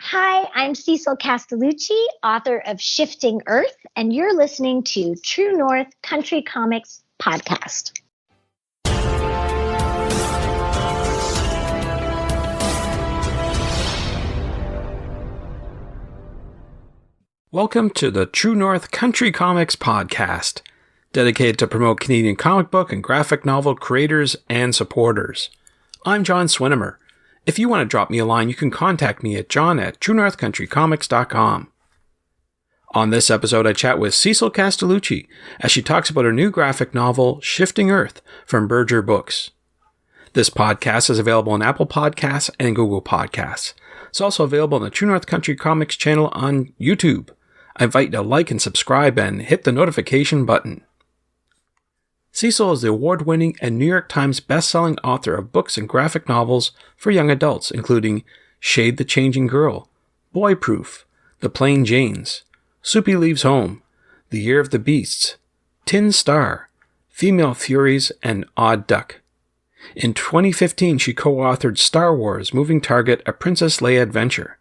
Hi, I'm Cecil Castellucci, author of Shifting Earth, and you're listening to True North Country Comics Podcast. Welcome to the True North Country Comics Podcast, dedicated to promote Canadian comic book and graphic novel creators and supporters. I'm John Swinimer. If you want to drop me a line, you can contact me at john@truenorthcountrycomics.com. On this episode, I chat with Cecil Castellucci as she talks about her new graphic novel, Shifting Earth, from Berger Books. This podcast is available on Apple Podcasts and Google Podcasts. It's also available on the True North Country Comics channel on YouTube. I invite you to like and subscribe and hit the notification button. Cecil is the award-winning and New York Times best-selling author of books and graphic novels for young adults, including Shade the Changing Girl, Boy Proof, The Plain Janes, Soupy Leaves Home, The Year of the Beasts, Tin Star, Female Furies, and Odd Duck. In 2015, she co-authored Star Wars Moving Target, A Princess Leia Adventure.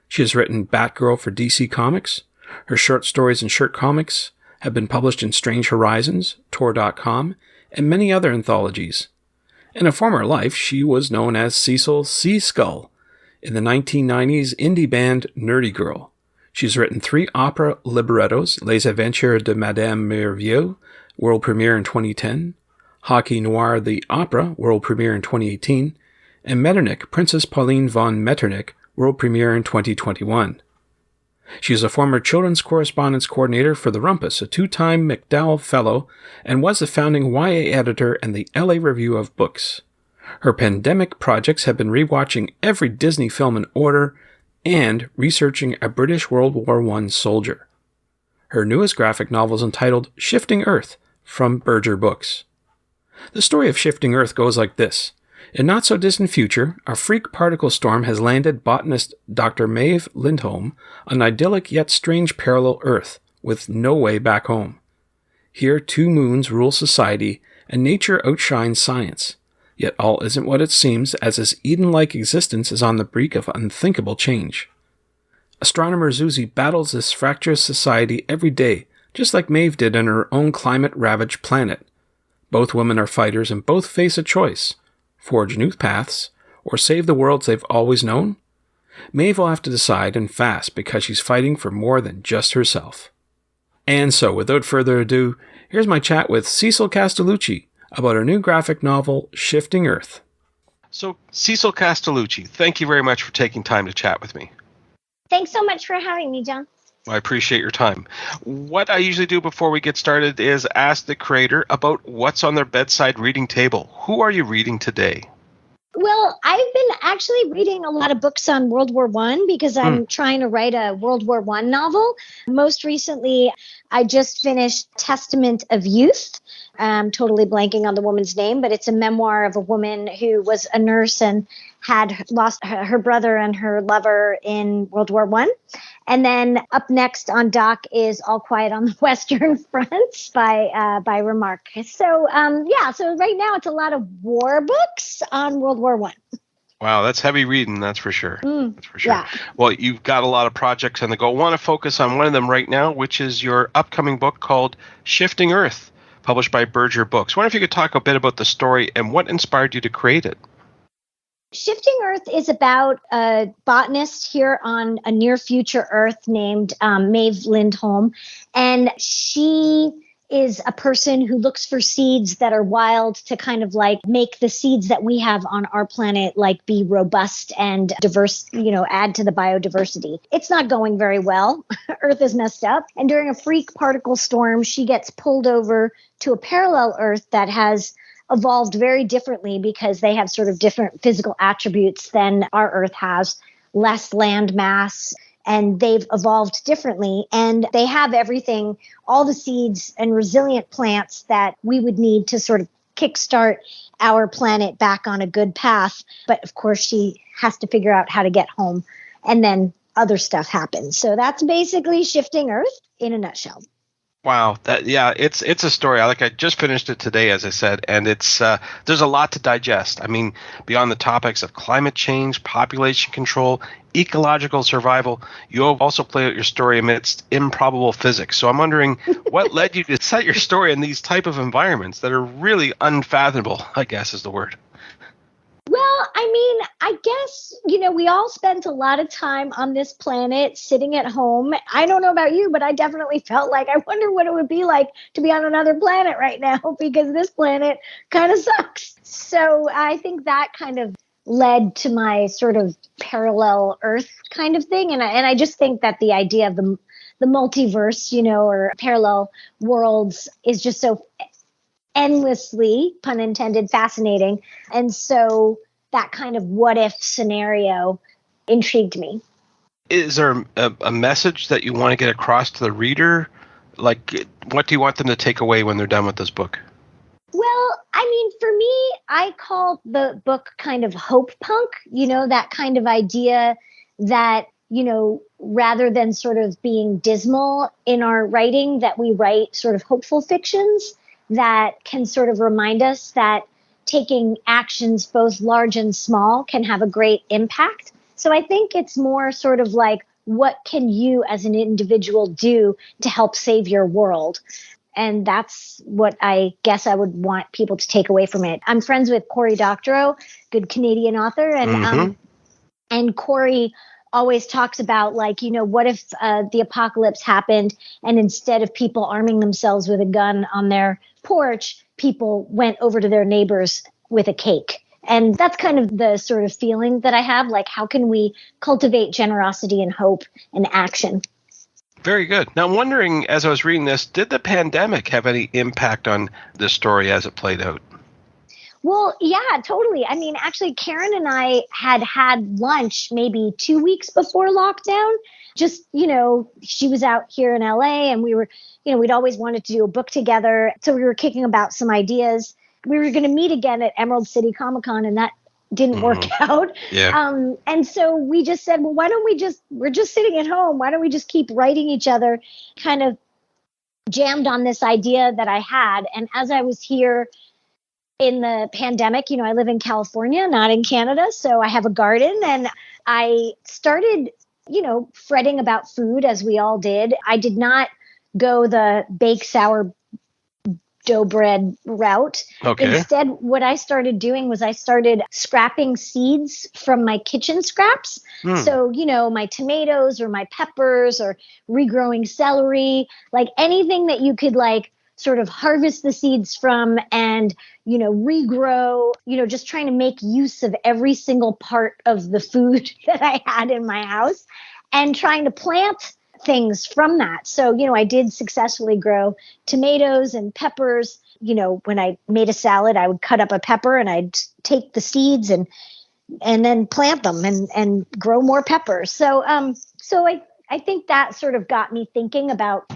She has written Batgirl for DC Comics. Her short stories and short comics have been published in Strange Horizons, Tor.com, and many other anthologies. In a former life, she was known as Cecil Sea Skull in the 1990s indie band Nerdy Girl. She's written 3 opera librettos, Les Aventures de Madame Merveille, world premiere in 2010, Hockey Noir the Opera, world premiere in 2018, and Metternich, Princess Pauline von Metternich, world premiere in 2021. She is a former children's correspondence coordinator for The Rumpus, a 2-time MacDowell Fellow, and was the founding YA editor and the LA Review of Books. Her pandemic projects have been rewatching every Disney film in order and researching a British World War I soldier. Her newest graphic novel is entitled Shifting Earth from Berger Books. The story of Shifting Earth goes like this. In not-so-distant future, a freak particle storm has landed botanist Dr. Maeve Lindholm on an idyllic yet strange parallel Earth with no way back home. Here, 2 moons rule society, and nature outshines science. Yet all isn't what it seems, as this Eden-like existence is on the brink of unthinkable change. Astronomer Zuzi battles this fractious society every day, just like Maeve did on her own climate-ravaged planet. Both women are fighters, and both face a choice. Forge new paths, or save the worlds they've always known? Maeve will have to decide, and fast, because she's fighting for more than just herself. And so, without further ado, here's my chat with Cecil Castellucci about her new graphic novel, Shifting Earth. So, Cecil Castellucci, thank you very much for taking time to chat with me. Thanks so much for having me, John. I appreciate your time. What I usually do before we get started is ask the creator about what's on their bedside reading table. Who are you reading today? Well, I've been actually reading a lot of books on World War I because I'm trying to write a World War I novel. Most recently, I just finished Testament of Youth. I'm totally blanking on the woman's name, but it's a memoir of a woman who was a nurse and had lost her brother and her lover in World War I. And then up next on dock is All Quiet on the Western Front by Remark. So, so right now it's a lot of war books on World War I. Wow, that's heavy reading, that's for sure. That's for sure. Yeah. Well, you've got a lot of projects on the go. I want to focus on one of them right now, which is your upcoming book called Shifting Earth, published by Berger Books. I wonder if you could talk a bit about the story and what inspired you to create it. Shifting Earth is about a botanist here on a near future Earth named Maeve Lindholm. And she is a person who looks for seeds that are wild to kind of like make the seeds that we have on our planet like be robust and diverse, add to the biodiversity. It's not going very well. Earth is messed up. And during a freak particle storm, she gets pulled over to a parallel Earth that has evolved very differently because they have sort of different physical attributes than our Earth has, less land mass, and they've evolved differently. And they have everything, all the seeds and resilient plants that we would need to sort of kickstart our planet back on a good path. But of course, she has to figure out how to get home. And then other stuff happens. So that's basically Shifting Earth in a nutshell. Wow, it's a story. I just finished it today, as I said, and it's there's a lot to digest. I mean, beyond the topics of climate change, population control, ecological survival, you have also played out your story amidst improbable physics. So I'm wondering what led you to set your story in these type of environments that are really unfathomable, I guess is the word. Well, I mean, I guess, we all spent a lot of time on this planet sitting at home. I don't know about you, but I definitely felt like I wonder what it would be like to be on another planet right now because this planet kind of sucks. So I think that kind of led to my sort of parallel Earth kind of thing. And I just think that the idea of the multiverse, or parallel worlds is just so endlessly, pun intended, fascinating. And so that kind of what if scenario intrigued me. Is there a message that you want to get across to the reader? Like, what do you want them to take away when they're done with this book? Well, I mean, for me, I call the book kind of hope punk, that kind of idea that, rather than sort of being dismal in our writing, that we write sort of hopeful fictions that can sort of remind us that taking actions both large and small can have a great impact. So I think it's more sort of like, what can you as an individual do to help save your world? And that's what I guess I would want people to take away from it. I'm friends with Cory Doctorow, good Canadian author, and Cory always talks about, like, what if the apocalypse happened and instead of people arming themselves with a gun on their porch, people went over to their neighbors with a cake. And that's kind of the sort of feeling that I have, like, how can we cultivate generosity and hope and action? Very good. Now, I'm wondering, as I was reading this, did the pandemic have any impact on this story as it played out? Well, yeah, totally. I mean, actually, Karen and I had lunch maybe 2 weeks before lockdown. Just, she was out here in LA and we were, we'd always wanted to do a book together. So we were kicking about some ideas. We were going to meet again at Emerald City Comic Con, and that didn't work out. Yeah. And so we just said, well, why don't we're just sitting at home. Why don't we just keep writing each other? Kind of jammed on this idea that I had. And as I was here in the pandemic, I live in California, not in Canada. So I have a garden, and I started, fretting about food, as we all did. I did not go the bake sour dough bread route. Okay. Instead, what I started doing was I started scrapping seeds from my kitchen scraps. So, my tomatoes or my peppers or regrowing celery, like anything that you could sort of harvest the seeds from and, regrow, just trying to make use of every single part of the food that I had in my house and trying to plant things from that. So, I did successfully grow tomatoes and peppers. When I made a salad, I would cut up a pepper and I'd take the seeds and then plant them and grow more peppers. So, I think that sort of got me thinking about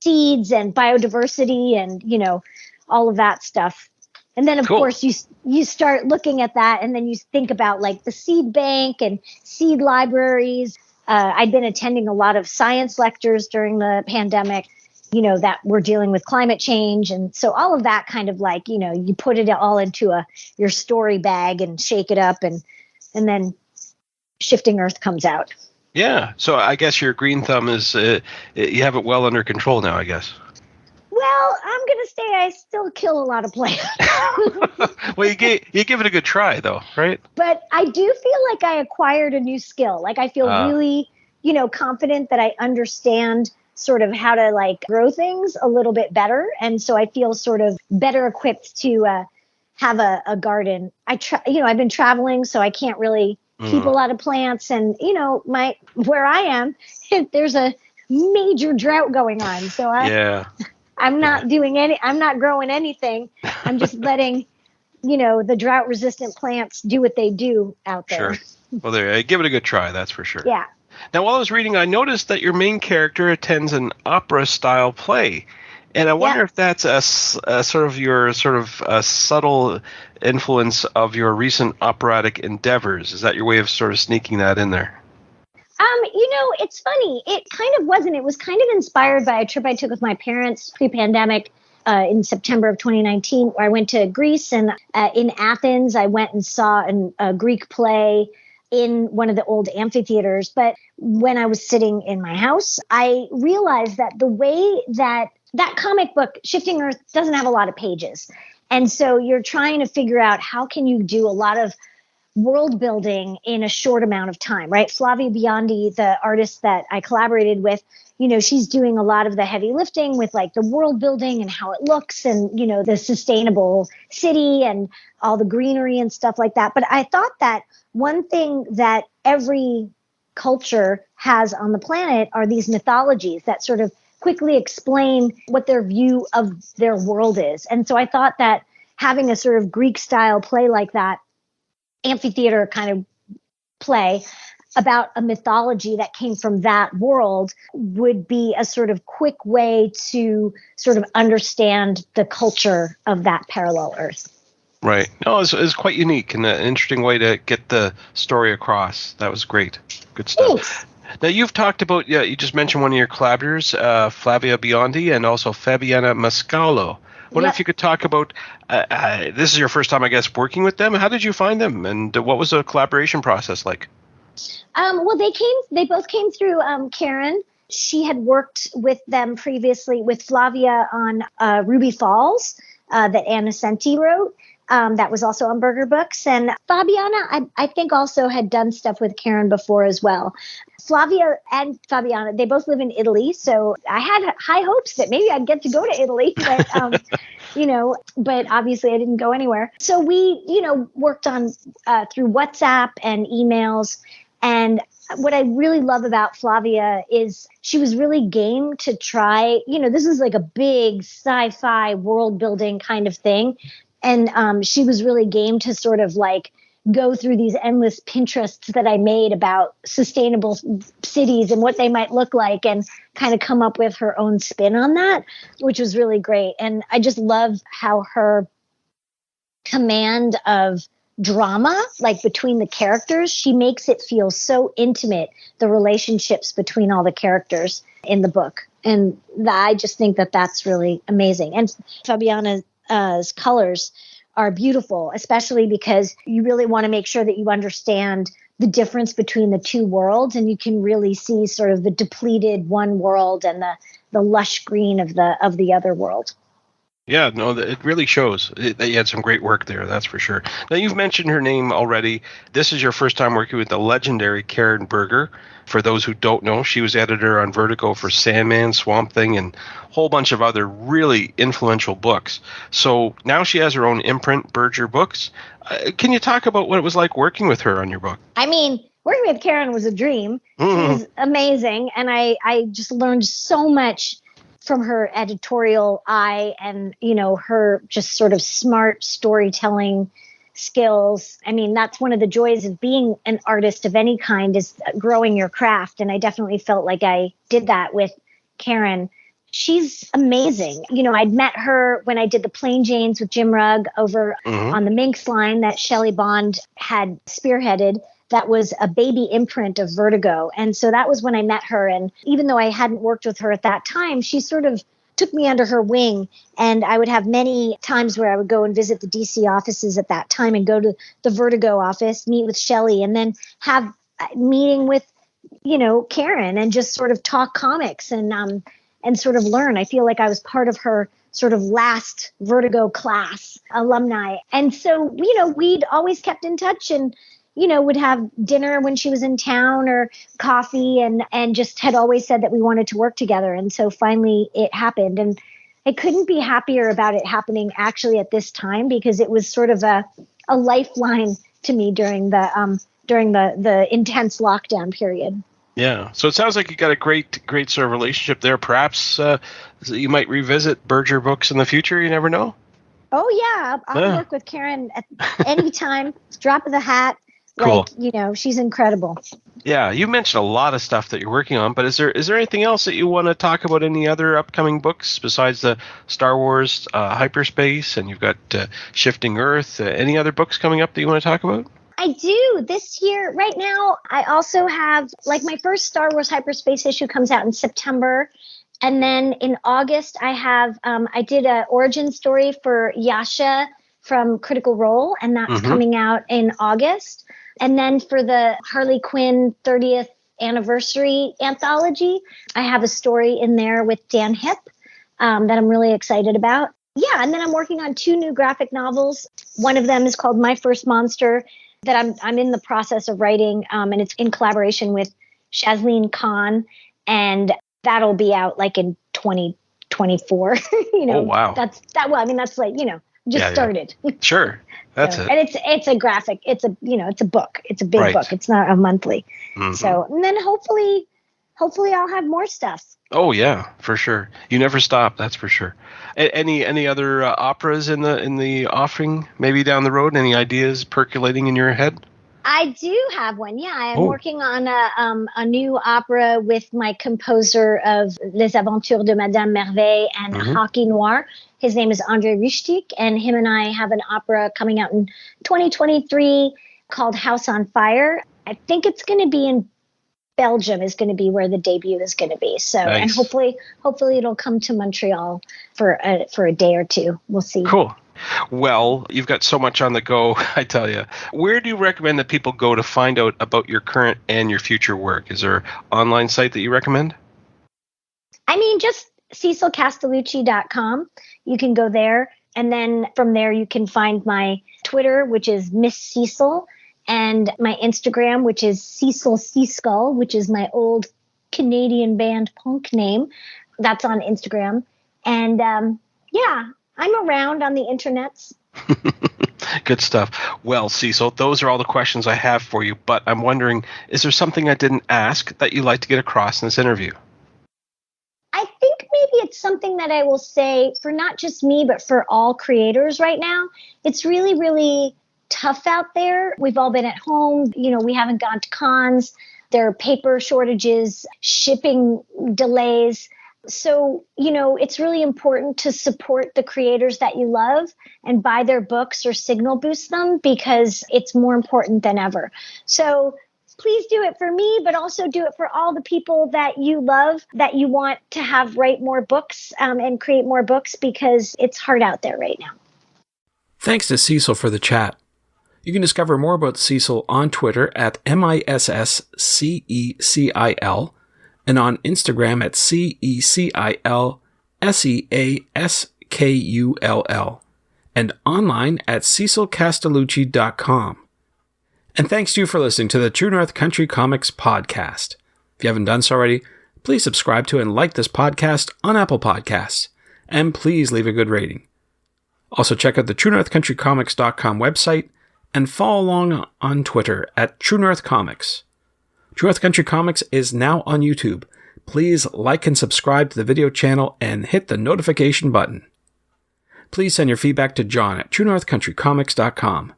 seeds and biodiversity and, all of that stuff. And then, of course, you start looking at that and then you think about like the seed bank and seed libraries. I'd been attending a lot of science lectures during the pandemic, that were dealing with climate change. And so all of that kind of you put it all into your story bag and shake it up and then Shifting Earth comes out. Yeah. So I guess your green thumb is, you have it well under control now, I guess. Well, I'm going to say I still kill a lot of plants. Well, you give it a good try, though, right? But I do feel like I acquired a new skill. Like I feel really, confident that I understand sort of how to grow things a little bit better. And so I feel sort of better equipped to have a garden. I've been traveling, so I can't really keep a lot of plants. And, where I am, there's a major drought going on. So I'm not growing anything. I'm just letting, the drought resistant plants do what they do out there. Sure. Well, give it a good try. That's for sure. Yeah. Now, while I was reading, I noticed that your main character attends an opera style play. And I wonder if that's a subtle influence of your recent operatic endeavors. Is that your way of sort of sneaking that in there? It's funny. It kind of wasn't. It was kind of inspired by a trip I took with my parents pre-pandemic in September of 2019, where I went to Greece, and in Athens, I went and saw a Greek play in one of the old amphitheaters. But when I was sitting in my house, I realized that the way that comic book, Shifting Earth, doesn't have a lot of pages. And so you're trying to figure out how can you do a lot of world building in a short amount of time, right? Flavia Biondi, the artist that I collaborated with, she's doing a lot of the heavy lifting with like the world building and how it looks and, the sustainable city and all the greenery and stuff like that. But I thought that one thing that every culture has on the planet are these mythologies that sort of quickly explain what their view of their world is. And so I thought that having a sort of Greek style play like that, amphitheater kind of play about a mythology that came from that world, would be a sort of quick way to sort of understand the culture of that parallel Earth. Right. No, it's quite unique and an interesting way to get the story across. That was great. Good stuff. Thanks. Now, you've talked about, you just mentioned one of your collaborators, Flavia Biondi, and also Fabiana Mascalo. I wonder if you could talk about, this is your first time, I guess, working with them. How did you find them? And what was the collaboration process like? Well, they both came through Karen. She had worked with them previously with Flavia on Ruby Falls that Anna Senti wrote. That was also on Berger Books. And Fabiana, I think, also had done stuff with Karen before as well. Flavia and Fabiana, they both live in Italy. So I had high hopes that maybe I'd get to go to Italy. But, but obviously I didn't go anywhere. So we, worked on through WhatsApp and emails. And what I really love about Flavia is she was really game to try, this is like a big sci-fi world building kind of thing. And she was really game to sort of like go through these endless Pinterests that I made about sustainable cities and what they might look like and kind of come up with her own spin on that, which was really great. And I just love how her command of drama, like between the characters, she makes it feel so intimate, the relationships between all the characters in the book. And I just think that that's really amazing. And Fabiana's colors are beautiful, especially because you really want to make sure that you understand the difference between the two worlds, and you can really see sort of the depleted one world and the lush green of the other world. Yeah, no, it really shows that you had some great work there, that's for sure. Now, you've mentioned her name already. This is your first time working with the legendary Karen Berger. For those who don't know, she was editor on Vertigo for Sandman, Swamp Thing, and a whole bunch of other really influential books. So now she has her own imprint, Berger Books. Can you talk about what it was like working with her on your book? I mean, working with Karen was a dream. Mm-hmm. She was amazing, and I just learned so much from her editorial eye and, her just sort of smart storytelling skills. I mean, that's one of the joys of being an artist of any kind, is growing your craft. And I definitely felt like I did that with Karen. She's amazing. I'd met her when I did the Plain Janes with Jim Rugg over on the Minx line that Shelley Bond had spearheaded. That was a baby imprint of Vertigo. And so that was when I met her. And even though I hadn't worked with her at that time, she sort of took me under her wing. And I would have many times where I would go and visit the DC offices at that time and go to the Vertigo office, meet with Shelley, and then have a meeting with, Karen, and just sort of talk comics and sort of learn. I feel like I was part of her sort of last Vertigo class alumni. And so, we'd always kept in touch and, would have dinner when she was in town or coffee and just had always said that we wanted to work together. And so finally it happened. And I couldn't be happier about it happening actually at this time, because it was sort of a lifeline to me during the intense lockdown period. Yeah. So it sounds like you got a great sort of relationship there. Perhaps you might revisit Berger Books in the future. You never know. Oh, yeah. I'll work with Karen at any time. Drop of the hat. Cool. Like, she's incredible. Yeah, you mentioned a lot of stuff that you're working on, but is there anything else that you want to talk about? Any other upcoming books besides the Star Wars hyperspace, and you've got Shifting Earth? Any other books coming up that you want to talk about? I do. This year, right now, I also have, like, my first Star Wars Hyperspace issue comes out in September. And then in August, I have, I did an origin story for Yasha from Critical Role, and that's coming out in August. And then for the Harley Quinn 30th anniversary anthology, I have a story in there with Dan Hipp that I'm really excited about. Yeah, and then I'm working on 2 new graphic novels. One of them is called My First Monster that I'm in the process of writing, and it's in collaboration with Shazleen Khan, and that'll be out like in 2024. Oh, wow. That's like, just started. Sure. That's it. And it's a graphic. It's a book. It's a big book. It's not a monthly. So, and then hopefully I'll have more stuff. Oh yeah, for sure. You never stop. That's for sure. Any other operas in the offing? Maybe down the road. Any ideas percolating in your head? I do have one. Yeah, I'm working on a new opera with my composer of Les Aventures de Madame Merveille and Hockey Noir. His name is André Rustic, and him and I have an opera coming out in 2023 called House on Fire. I think it's going to be in Belgium is going to be where the debut is going to be. So, nice. And hopefully it'll come to Montreal for a day or two. We'll see. Cool. Well, you've got so much on the go, I tell you. Where do you recommend that people go to find out about your current and your future work? Is there an online site that you recommend? I mean, just CecilCastellucci.com. You can go there. And then from there, you can find my Twitter, which is Miss Cecil, and my Instagram, which is Cecil Seaskull, which is my old Canadian band punk name. That's on Instagram. And I'm around on the internets. Good stuff. Well, Cecil, those are all the questions I have for you, but I'm wondering, is there something I didn't ask that you'd like to get across in this interview? I think maybe it's something that I will say for not just me, but for all creators right now. It's really, really tough out there. We've all been at home. We haven't gone to cons. There are paper shortages, shipping delays. So, it's really important to support the creators that you love and buy their books or signal boost them because it's more important than ever. So please do it for me, but also do it for all the people that you love, that you want to have write more books and create more books because it's hard out there right now. Thanks to Cecil for the chat. You can discover more about Cecil on Twitter at MISSCECIL and on Instagram at CECILSEASKULL and online at CecilCastellucci.com. And thanks to you for listening to the True North Country Comics podcast. If you haven't done so already, please subscribe to and like this podcast on Apple Podcasts, and please leave a good rating. Also check out the TrueNorthCountryComics.com website and follow along on Twitter at True North Comics. True North Country Comics is now on YouTube. Please like and subscribe to the video channel and hit the notification button. Please send your feedback to John at TrueNorthCountryComics.com.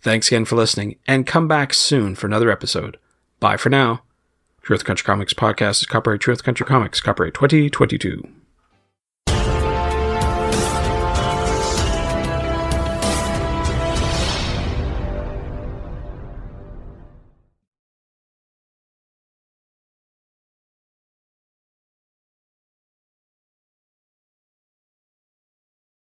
Thanks again for listening, and come back soon for another episode. Bye for now. True North Country Comics podcast is copyright True North Country Comics, copyright 2022.